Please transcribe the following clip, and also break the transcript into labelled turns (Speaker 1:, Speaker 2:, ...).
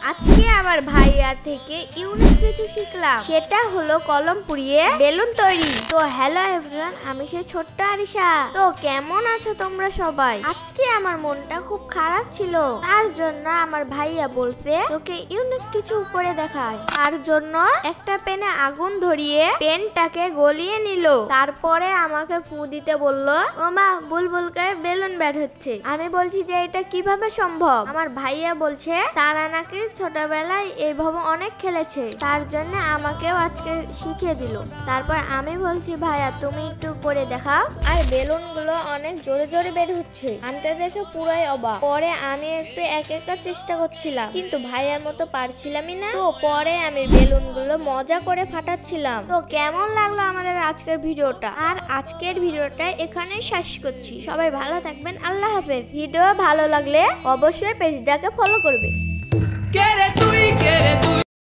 Speaker 1: আজকে আমার ভাইয়া থেকে ইউনিক কিছু শিখলাম, সেটা হলো কলম পুড়িয়ে বেলুন তৈরি। তো হ্যালো এভরিওয়ান, আমি সেই ছোট্ট আরিশা। তো কেমন আছো তোমরা সবাই? আজকে আমার মনটা খুব খারাপ ছিল, তার জন্য আমার ভাইয়া বলছে তোকে ইউনিক কিছু করে দেখায়। তার জন্য একটা পেনে আগুন ধরিয়ে পেনটাকে গলিয়ে নিল, তারপরে আমাকে ফু দিতে বলল। ও মা, বুলবুলকে বেলুন বের হচ্ছে। আমি বলছি যে এটা কিভাবে সম্ভব? আমার ভাইয়া বলছে তারা নাকি ছোটবেলায় এইভাবে অনেক খেলেছে, তার জন্য আমাকেও আজকে শিখিয়ে দিল। তারপর আমি বলছি ভাইয়া তুমি একটু করে দেখাও। আর বেলুন গুলো অনেক জোরে জোরে বের হচ্ছে, আনতে দেখে পুরাই অবাক। পরে আমি একটু এক একটা চেষ্টা করছিলাম, কিন্তু ভাইয়ার মতো পারছিলামই না। তো পরে আমি বেলুন গুলো মজা করে ফাটাচ্ছিলাম। তো কেমন লাগলো আমাদের আজকের ভিডিওটা? আর আজকের ভিডিওটা এখানে শেষ করছি। সবাই ভালো থাকবেন, আল্লাহ হাফেজ। ভিডিও ভালো লাগলে অবশ্যই পেজটাকে ফলো করবে।